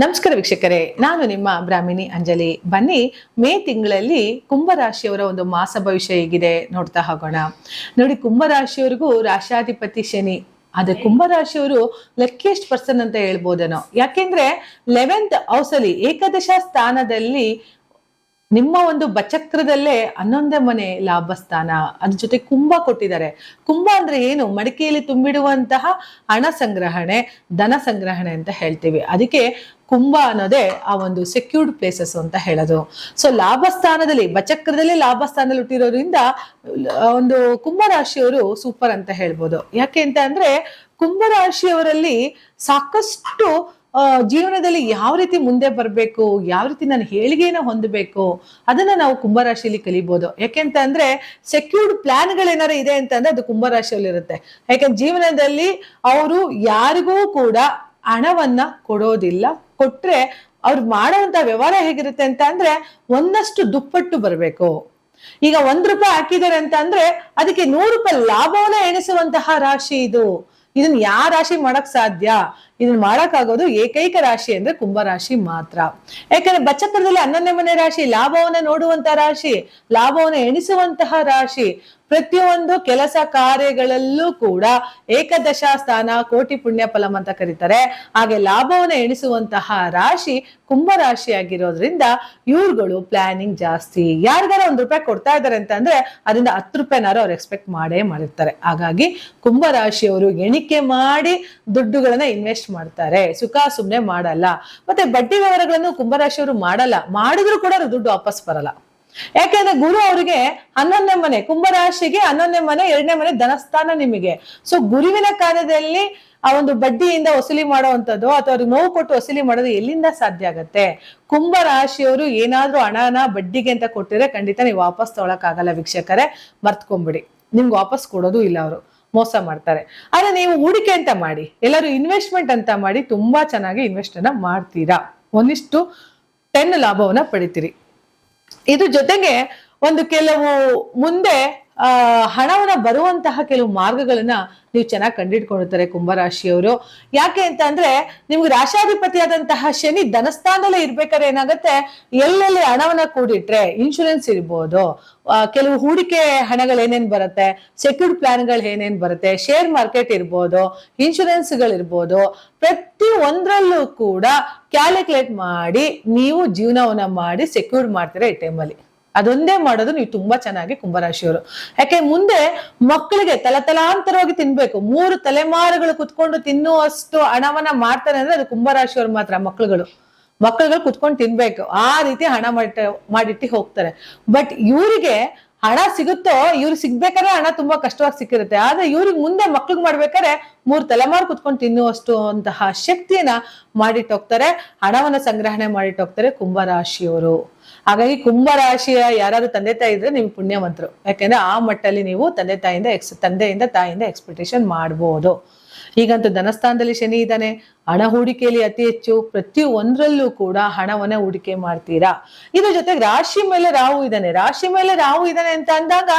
ನಮಸ್ಕಾರ ವೀಕ್ಷಕರೇ, ನಾನು ನಿಮ್ಮ ಬ್ರಾಹ್ಮಿಣಿ ಅಂಜಲಿ. ಬನ್ನಿ, ಮೇ ತಿಂಗಳಲ್ಲಿ ಕುಂಭರಾಶಿಯವರ ಒಂದು ಮಾಸ ಭವಿಷ್ಯ ಹೇಗಿದೆ ನೋಡ್ತಾ ಹೋಗೋಣ. ನೋಡಿ, ಕುಂಭರಾಶಿಯವರಿಗೂ ರಾಶಾಧಿಪತಿ ಶನಿ. ಅದೇ ಕುಂಭರಾಶಿಯವರು ಲಕ್ಕಿಯೆಸ್ಟ್ ಪರ್ಸನ್ ಅಂತ ಹೇಳ್ಬೋದೇನೋ. ಯಾಕೆಂದ್ರೆ 11th ಹೌಸ್ ಅಲ್ಲಿ ಏಕಾದಶ ಸ್ಥಾನದಲ್ಲಿ ನಿಮ್ಮ ಒಂದು ಬಚಕ್ರದಲ್ಲೇ 11ನೇ ಮನೆ ಲಾಭಸ್ಥಾನ, ಅದ್ರ ಜೊತೆ ಕುಂಭ ಕೊಟ್ಟಿದ್ದಾರೆ. ಕುಂಭ ಅಂದ್ರೆ ಏನು? ಮಡಿಕೆಯಲ್ಲಿ ತುಂಬಿಡುವಂತಹ ಹಣ ಸಂಗ್ರಹಣೆ, ಧನ ಸಂಗ್ರಹಣೆ ಅಂತ ಹೇಳ್ತೀವಿ. ಅದಕ್ಕೆ ಕುಂಭ ಅನ್ನೋದೇ ಆ ಒಂದು ಸೆಕ್ಯೂರ್ಡ್ ಪ್ಲೇಸಸ್ ಅಂತ ಹೇಳೋದು. ಸೊ ಲಾಭಸ್ಥಾನದಲ್ಲಿ, ಬಚಕ್ರದಲ್ಲಿ ಲಾಭಸ್ಥಾನದಲ್ಲಿ ಹುಟ್ಟಿರೋದ್ರಿಂದ ಒಂದು ಕುಂಭರಾಶಿಯವರು ಸೂಪರ್ ಅಂತ ಹೇಳ್ಬೋದು. ಯಾಕೆ ಅಂತ ಅಂದ್ರೆ ಕುಂಭರಾಶಿಯವರಲ್ಲಿ ಸಾಕಷ್ಟು ಜೀವನದಲ್ಲಿ ಯಾವ ರೀತಿ ಮುಂದೆ ಬರಬೇಕು, ಯಾವ ರೀತಿ ನಾನು ಏಳಿಗೆನ ಹೊಂದಬೇಕು, ಅದನ್ನ ನಾವು ಕುಂಭರಾಶಿಯಲ್ಲಿ ಕಲಿಬಹುದು. ಯಾಕೆಂತ ಅಂದ್ರೆ ಸೆಕ್ಯೂರ್ಡ್ ಪ್ಲಾನ್ಗಳೇನಾರು ಇದೆ ಅಂತಂದ್ರೆ ಅದು ಕುಂಭರಾಶಿಯಲ್ಲಿ ಇರುತ್ತೆ. ಯಾಕಂದ್ರೆ ಜೀವನದಲ್ಲಿ ಅವರು ಯಾರಿಗೂ ಕೂಡ ಹಣವನ್ನ ಕೊಡೋದಿಲ್ಲ. ಕೊಟ್ರೆ ಅವ್ರು ಮಾಡೋಂತ ವ್ಯವಹಾರ ಹೇಗಿರುತ್ತೆ ಅಂತ ಅಂದ್ರೆ ಒಂದಷ್ಟು ದುಪ್ಪಟ್ಟು ಬರಬೇಕು. ಈಗ ₹1 ಹಾಕಿದ್ದಾರೆ ಅಂತ ಅಂದ್ರೆ ಅದಕ್ಕೆ ₹100 ಲಾಭವನ್ನ ಎಣಿಸುವಂತಹ ರಾಶಿ ಇದು. ಇದನ್ನ ಯಾವ ರಾಶಿ ಮಾಡಕ್ ಸಾಧ್ಯ? ಇದನ್ನ ಮಾಡಕ್ಕಾಗೋದು ಏಕೈಕ ರಾಶಿ ಅಂದ್ರೆ ಕುಂಭರಾಶಿ ಮಾತ್ರ. ಯಾಕಂದ್ರೆ ಬಚಕ್ರದಲ್ಲಿ 11ನೇ ಮನೆ ರಾಶಿ, ಲಾಭವನ್ನ ನೋಡುವಂತಹ ರಾಶಿ, ಲಾಭವನ್ನ ಎಣಿಸುವಂತಹ ರಾಶಿ. ಪ್ರತಿಯೊಂದು ಕೆಲಸ ಕಾರ್ಯಗಳಲ್ಲೂ ಕೂಡ ಏಕದಶ ಸ್ಥಾನ ಕೋಟಿ ಪುಣ್ಯ ಫಲಂ ಅಂತ ಕರೀತಾರೆ. ಹಾಗೆ ಲಾಭವನ್ನ ಎಣಿಸುವಂತಹ ರಾಶಿ ಕುಂಭರಾಶಿ ಆಗಿರೋದ್ರಿಂದ ಇವ್ರುಗಳು ಪ್ಲಾನಿಂಗ್ ಜಾಸ್ತಿ. ಯಾರಿಗಾರ ₹1 ಕೊಡ್ತಾ ಇದಾರೆ ಅಂತ ಅಂದ್ರೆ ಅದರಿಂದ ₹10 ಅವ್ರು ಎಕ್ಸ್ಪೆಕ್ಟ್ ಮಾಡಿರ್ತಾರೆ. ಹಾಗಾಗಿ ಕುಂಭರಾಶಿಯವರು ಎಣಿಕೆ ಮಾಡಿ ದುಡ್ಡುಗಳನ್ನ ಇನ್ವೆಸ್ಟ್ ಮಾಡ್ತಾರೆ, ಸುಖ ಸುಮ್ನೆ ಮಾಡಲ್ಲ. ಮತ್ತೆ ಬಡ್ಡಿ ವ್ಯವಹಾರಗಳನ್ನು ಕುಂಭರಾಶಿಯವರು ಮಾಡಲ್ಲ. ಮಾಡಿದ್ರು ಕೂಡ ದುಡ್ಡು ವಾಪಸ್ ಬರಲ್ಲ. ಯಾಕೆಂದ್ರೆ ಗುರು ಅವರಿಗೆ 11ನೇ ಮನೆ, ಕುಂಭರಾಶಿಗೆ 11ನೇ ಮನೆ, 2ನೇ ಮನೆ ಧನಸ್ಥಾನ ನಿಮಗೆ. ಸೊ ಗುರುವಿನ ಕಾರ್ಯದಲ್ಲಿ ಆ ಒಂದು ಬಡ್ಡಿಯಿಂದ ವಸೂಲಿ ಮಾಡುವಂಥದ್ದು ಅಥವಾ ಅವ್ರಿಗೆ ನೋವು ಕೊಟ್ಟು ವಸೂಲಿ ಮಾಡೋದು ಎಲ್ಲಿಂದ ಸಾಧ್ಯ ಆಗತ್ತೆ? ಕುಂಭರಾಶಿಯವರು ಏನಾದ್ರೂ ಹಣನ ಬಡ್ಡಿಗೆ ಅಂತ ಕೊಟ್ಟಿದ್ರೆ ಖಂಡಿತ ನೀವು ವಾಪಸ್ ತಗೊಳಕ್ ಆಗಲ್ಲ ವೀಕ್ಷಕರೇ, ಮರ್ತ್ಕೊಂಡ್ಬಿಡಿ. ನಿಮ್ಗೆ ವಾಪಸ್ ಕೊಡೋದು ಇಲ್ಲ, ಅವರು ಮೋಸ ಮಾಡ್ತಾರೆ. ಆದ್ರೆ ನೀವು ಹೂಡಿಕೆ ಅಂತ ಮಾಡಿ, ಎಲ್ಲರೂ ಇನ್ವೆಸ್ಟ್ಮೆಂಟ್ ಅಂತ ಮಾಡಿ ತುಂಬಾ ಚೆನ್ನಾಗಿ ಇನ್ವೆಸ್ಟ್ ಅನ್ನ ಮಾಡ್ತೀರಾ. 1:10 ಲಾಭವನ್ನ ಪಡಿತೀರಿ. ಇದ್ರ ಜೊತೆಗೆ ಒಂದು ಕೆಲವು ಮುಂದೆ ಹಣವನ್ನ ಬರುವಂತಹ ಕೆಲವು ಮಾರ್ಗಗಳನ್ನ ನೀವು ಚೆನ್ನಾಗಿ ಕಂಡಿಡ್ಕೊಂಡಿರ್ತಾರೆ ಕುಂಭರಾಶಿಯವರು. ಯಾಕೆ ಅಂತ ಅಂದ್ರೆ ನಿಮ್ಗೆ ರಾಶಾಧಿಪತಿಯಾದಂತಹ ಶನಿ ಧನಸ್ಥಾನದಲ್ಲೇ ಇರ್ಬೇಕಾದ್ರೆ ಏನಾಗುತ್ತೆ, ಎಲ್ಲೆಲ್ಲಿ ಹಣವನ್ನ ಕೂಡಿಟ್ರೆ ಇನ್ಶೂರೆನ್ಸ್ ಇರ್ಬೋದು, ಕೆಲವು ಹೂಡಿಕೆ ಹಣಗಳು ಏನೇನ್ ಬರುತ್ತೆ, ಸೆಕ್ಯೂರ್ಡ್ ಪ್ಲಾನ್ಗಳು ಏನೇನ್ ಬರುತ್ತೆ, ಶೇರ್ ಮಾರ್ಕೆಟ್ ಇರ್ಬೋದು, ಇನ್ಶೂರೆನ್ಸ್ಗಳಿರ್ಬೋದು, ಪ್ರತಿ ಒಂದ್ರಲ್ಲೂ ಕೂಡ ಕ್ಯಾಲ್ಕುಲೇಟ್ ಮಾಡಿ ನೀವು ಜೀವನವನ್ನ ಮಾಡಿ ಸೆಕ್ಯೂರ್ ಮಾಡ್ತೀರಾ ಈ ಟೈಮಲ್ಲಿ. ಅದೊಂದೇ ಮಾಡೋದು ನೀವು ತುಂಬಾ ಚೆನ್ನಾಗಿ ಕುಂಭರಾಶಿಯವರು. ಯಾಕೆ ಮುಂದೆ ಮಕ್ಕಳಿಗೆ ತಲತಲಾಂತರವಾಗಿ ತಿನ್ಬೇಕು, 3 ತಲೆಮಾರುಗಳು ಕುತ್ಕೊಂಡು ತಿನ್ನುವಷ್ಟು ಹಣವನ್ನ ಮಾಡ್ತಾರೆ ಅಂದ್ರೆ ಅದು ಕುಂಭರಾಶಿಯವರು ಮಾತ್ರ. ಮಕ್ಕಳುಗಳು ಕುತ್ಕೊಂಡು ತಿನ್ಬೇಕು, ಆ ರೀತಿ ಹಣ ಮಾಡಿಟ್ಟು ಹೋಗ್ತಾರೆ. ಬಟ್ ಇವರಿಗೆ ಹಣ ಸಿಗುತ್ತೋ, ಇವ್ರಿಗೆ ಸಿಗ್ಬೇಕಾದ್ರೆ ಹಣ ತುಂಬಾ ಕಷ್ಟವಾಗಿ ಸಿಕ್ಕಿರುತ್ತೆ. ಆದ್ರೆ ಇವ್ರಿಗೆ ಮುಂದೆ ಮಕ್ಳಿಗೆ ಮಾಡ್ಬೇಕಾದ್ರೆ 3 ತಲೆಮಾರು ಕುತ್ಕೊಂಡು ತಿನ್ನುವಷ್ಟು ಅಂತಹ ಶಕ್ತಿಯನ್ನ ಮಾಡಿಟ್ಟು ಹೋಗ್ತಾರೆ, ಹಣವನ್ನ ಸಂಗ್ರಹಣೆ ಮಾಡಿಟ್ಟು ಹೋಗ್ತಾರೆ ಕುಂಭರಾಶಿಯವರು. ಹಾಗಾಗಿ ಕುಂಭರಾಶಿಯ ಯಾರಾದ್ರೂ ತಂದೆ ತಾಯಿ ಇದ್ರೆ ನೀವು ಪುಣ್ಯವಂತರು. ಯಾಕೆಂದ್ರೆ ಆ ಮಟ್ಟಲ್ಲಿ ನೀವು ತಂದೆಯಿಂದ ತಾಯಿಯಿಂದ ಎಕ್ಸ್ಪೆಕ್ಟೇಷನ್ ಮಾಡ್ಬೋದು. ಈಗಂತೂ ಧನಸ್ಥಾನದಲ್ಲಿ ಶನಿ ಇದ್ದಾನೆ, ಹಣ ಹೂಡಿಕೆಯಲ್ಲಿ ಅತಿ ಹೆಚ್ಚು, ಪ್ರತಿ ಒಂದ್ರಲ್ಲೂ ಕೂಡ ಹಣವನ್ನ ಹೂಡಿಕೆ ಮಾಡ್ತೀರಾ. ಇದ್ರ ಜೊತೆಗೆ ರಾಶಿ ಮೇಲೆ ರಾಹು ಇದ್ದಾನೆ ಅಂತ ಅಂದಾಗ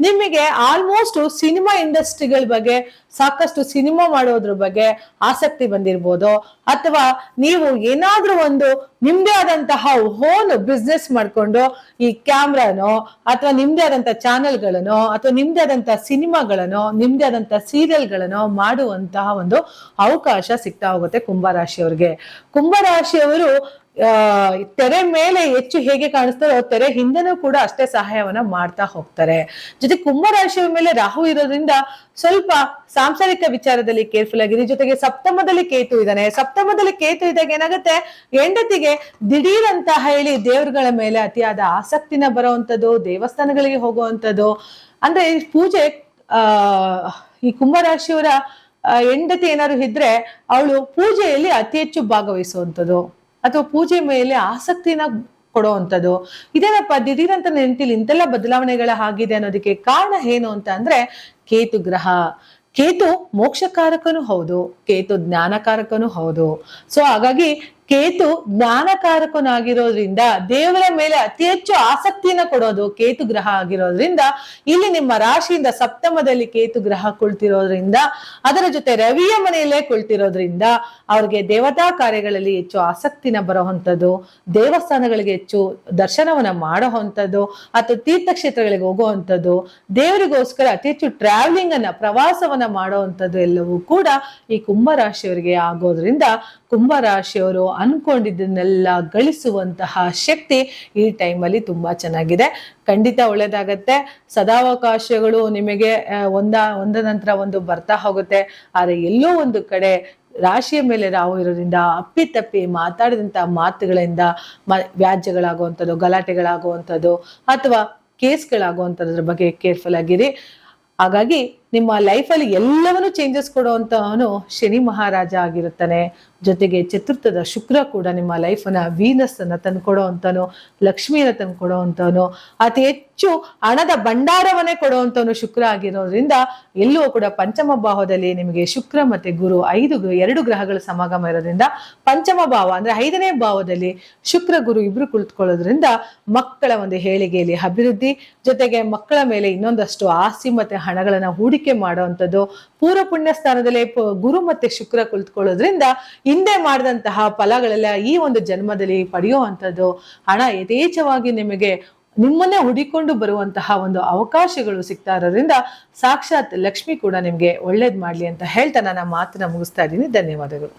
ನಿಮಗೆ ಆಲ್ಮೋಸ್ಟ್ ಸಿನಿಮಾ ಇಂಡಸ್ಟ್ರಿಗಳ ಬಗ್ಗೆ, ಸಾಕಷ್ಟು ಸಿನಿಮಾ ಮಾಡೋದ್ರ ಬಗ್ಗೆ ಆಸಕ್ತಿ ಬಂದಿರ್ಬೋದು. ಅಥವಾ ನೀವು ಏನಾದ್ರೂ ಒಂದು ನಿಮ್ದೇ ಆದಂತಹ ಓನ್ ಬಿಸ್ನೆಸ್ ಮಾಡ್ಕೊಂಡು ಈ ಕ್ಯಾಮ್ರಾನೋ ಅಥವಾ ನಿಮ್ದೇ ಆದಂತಹ ಚಾನೆಲ್ಗಳನ್ನೋ ಅಥವಾ ನಿಮ್ದೇ ಆದಂತಹ ಸಿನಿಮಾಗಳನ್ನೋ ನಿಮ್ದೇ ಆದಂತಹ ಸೀರಿಯಲ್ಗಳನ್ನೋ ಮಾಡುವಂತಹ ಒಂದು ಅವಕಾಶ ಸಿಗ್ತಾ ಹೋಗುತ್ತೆ ಕುಂಭರಾಶಿಯವರಿಗೆ. ಕುಂಭರಾಶಿಯವರು ತೆರೆ ಮೇಲೆ ಹೆಚ್ಚು ಹೇಗೆ ಕಾಣಿಸ್ತಾರೋ ತೆರೆ ಹಿಂದೆನೂ ಕೂಡ ಅಷ್ಟೇ ಸಹಾಯವನ್ನ ಮಾಡ್ತಾ ಹೋಗ್ತಾರೆ. ಜೊತೆ ಕುಂಭರಾಶಿಯ ಮೇಲೆ ರಾಹು ಇರೋದ್ರಿಂದ ಸ್ವಲ್ಪ ಸಾಂಸಾರಿಕ ವಿಚಾರದಲ್ಲಿ ಕೇರ್ಫುಲ್ ಆಗಿರಿ. ಜೊತೆಗೆ ಸಪ್ತಮದಲ್ಲಿ ಕೇತು ಇದ್ದಾಗ ಏನಾಗುತ್ತೆ, ಹೆಂಡತಿಗೆ ದಿಢೀರ್ ಅಂತ ಹೇಳಿ ದೇವರುಗಳ ಮೇಲೆ ಅತಿಯಾದ ಆಸಕ್ತಿನ ಬರುವಂತದ್ದು, ದೇವಸ್ಥಾನಗಳಿಗೆ ಹೋಗುವಂಥದ್ದು. ಅಂದ್ರೆ ಪೂಜೆ ಈ ಕುಂಭರಾಶಿಯವರ ಹೆಂಡತಿ ಏನಾದ್ರು ಇದ್ರೆ ಅವಳು ಪೂಜೆಯಲ್ಲಿ ಅತಿ ಹೆಚ್ಚು ಭಾಗವಹಿಸುವಂಥದ್ದು ಅಥವಾ ಪೂಜೆ ಮೇಲೆ ಆಸಕ್ತಿನ ಕೊಡುವಂಥದ್ದು. ಇದೇನಪ್ಪ ದಿಢೀರಂತ ನೆನಪಿಲಿ ಇಂತೆಲ್ಲ ಬದಲಾವಣೆಗಳ ಆಗಿದೆ ಅನ್ನೋದಕ್ಕೆ ಕಾರಣ ಏನು ಅಂತ ಅಂದ್ರೆ ಕೇತು ಗ್ರಹ. ಕೇತು ಮೋಕ್ಷಕಾರಕನೂ ಹೌದು, ಕೇತು ಜ್ಞಾನಕಾರಕನೂ ಹೌದು. ಸೊ ಹಾಗಾಗಿ ಕೇತು ಜ್ಞಾನಕಾರಕನಾಗಿರೋದ್ರಿಂದ ದೇವರ ಮೇಲೆ ಅತಿ ಹೆಚ್ಚು ಆಸಕ್ತಿಯನ್ನ ಕೊಡೋದು ಕೇತು ಗ್ರಹ ಆಗಿರೋದ್ರಿಂದ ಇಲ್ಲಿ ನಿಮ್ಮ ರಾಶಿಯಿಂದ ಸಪ್ತಮದಲ್ಲಿ ಕೇತು ಗ್ರಹ ಕುಳಿತಿರೋದ್ರಿಂದ ಅದರ ಜೊತೆ ರವಿಯ ಮನೆಯಲ್ಲೇ ಕುಳಿತಿರೋದ್ರಿಂದ ಅವ್ರಿಗೆ ದೇವತಾ ಕಾರ್ಯಗಳಲ್ಲಿ ಹೆಚ್ಚು ಆಸಕ್ತಿನ ಬರೋವಂಥದ್ದು, ದೇವಸ್ಥಾನಗಳಿಗೆ ಹೆಚ್ಚು ದರ್ಶನವನ್ನ ಮಾಡೋವಂಥದ್ದು ಅಥವಾ ತೀರ್ಥಕ್ಷೇತ್ರಗಳಿಗೆ ಹೋಗುವಂಥದ್ದು, ದೇವರಿಗೋಸ್ಕರ ಅತಿ ಹೆಚ್ಚು ಟ್ರಾವೆಲಿಂಗ್ ಅನ್ನ ಪ್ರವಾಸವನ್ನ ಮಾಡುವಂಥದ್ದು ಎಲ್ಲವೂ ಕೂಡ ಈ ಕುಂಭರಾಶಿಯವರಿಗೆ ಆಗೋದ್ರಿಂದ ಕುಂಭರಾಶಿಯವರು ಅನ್ಕೊಂಡಿದ್ದನ್ನೆಲ್ಲ ಗಳಿಸುವಂತಹ ಶಕ್ತಿ ಈ ಟೈಮಲ್ಲಿ ತುಂಬಾ ಚೆನ್ನಾಗಿದೆ. ಖಂಡಿತ ಒಳ್ಳೇದಾಗತ್ತೆ. ಸದಾವಕಾಶಗಳು ನಿಮಗೆ ಒಂದ ನಂತರ ಒಂದು ಬರ್ತಾ ಹೋಗುತ್ತೆ. ಆದ್ರೆ ಎಲ್ಲೋ ಒಂದು ಕಡೆ ರಾಶಿಯ ಮೇಲೆ ರಾಹು ಇರೋದ್ರಿಂದ ಅಪ್ಪಿತಪ್ಪಿ ಮಾತಾಡಿದಂತ ಮಾತುಗಳಿಂದ ವ್ಯಾಜ್ಯಗಳಾಗುವಂಥದ್ದು, ಗಲಾಟೆಗಳಾಗುವಂಥದ್ದು ಅಥವಾ ಕೇಸ್ಗಳಾಗುವಂಥದ್ರ ಬಗ್ಗೆ ಕೇರ್ಫುಲ್ ಆಗಿರಿ. ಹಾಗಾಗಿ ನಿಮ್ಮ ಲೈಫಲ್ಲಿ ಎಲ್ಲವನ್ನೂ ಚೇಂಜಸ್ ಕೊಡುವಂತವನು ಶನಿ ಮಹಾರಾಜ ಆಗಿರುತ್ತಾನೆ. ಜೊತೆಗೆ ಚತುರ್ಥದ ಶುಕ್ರ ಕೂಡ ನಿಮ್ಮ ಲೈಫನ್ನ ವೀನಸ್ ಅನ್ನ ತಂದ್ಕೊಡೋ ಅಂತವನು, ಲಕ್ಷ್ಮಿಯನ್ನ ತಂದ್ಕೊಡೋ ಅಂತವನು, ಅತಿ ಹೆಚ್ಚು ಹಣದ ಭಂಡಾರವನ್ನೇ ಕೊಡುವಂತವನು ಶುಕ್ರ ಆಗಿರೋದ್ರಿಂದ ಎಲ್ಲೂ ಕೂಡ ಪಂಚಮ ಭಾವದಲ್ಲಿ ನಿಮಗೆ ಶುಕ್ರ ಮತ್ತೆ ಗುರು ಎರಡು ಗ್ರಹಗಳ ಸಮಾಗಮ ಇರೋದ್ರಿಂದ ಪಂಚಮ ಭಾವ ಅಂದ್ರೆ 5ನೇ ಭಾವದಲ್ಲಿ ಶುಕ್ರ ಗುರು ಇಬ್ರು ಕುಳಿತುಕೊಳ್ಳೋದ್ರಿಂದ ಮಕ್ಕಳ ಒಂದು ಏಳಿಗೆಯಲ್ಲಿ ಅಭಿವೃದ್ಧಿ, ಜೊತೆಗೆ ಮಕ್ಕಳ ಮೇಲೆ ಇನ್ನೊಂದಷ್ಟು ಆಸ್ತಿ ಮತ್ತೆ ಹಣಗಳನ್ನ ಹೂಡಿಕೆ ಮಾಡುವಂಥದ್ದು, ಪೂರ್ವ ಪುಣ್ಯ ಸ್ಥಾನದಲ್ಲಿ ಗುರು ಮತ್ತೆ ಶುಕ್ರ ಕುಳಿತುಕೊಳ್ಳೋದ್ರಿಂದ ಹಿಂದೆ ಮಾಡಿದಂತಹ ಫಲಗಳೆಲ್ಲ ಈ ಒಂದು ಜನ್ಮದಲ್ಲಿ ಪಡೆಯುವಂಥದ್ದು, ಹಣ ಯಥೇಚ್ಛವಾಗಿ ನಿಮಗೆ ನಿಮ್ಮನ್ನೇ ಹುಡಿಕೊಂಡು ಬರುವಂತಹ ಒಂದು ಅವಕಾಶಗಳು ಸಿಗ್ತಾ ಇರೋದ್ರಿಂದ ಸಾಕ್ಷಾತ್ ಲಕ್ಷ್ಮಿ ಕೂಡ ನಿಮ್ಗೆ ಒಳ್ಳೇದ್ ಮಾಡ್ಲಿ ಅಂತ ಹೇಳ್ತಾ ನನ್ನ ಮಾತನ್ನ ಮುಗಿಸ್ತಾ ಇದ್ದೀನಿ. ಧನ್ಯವಾದಗಳು.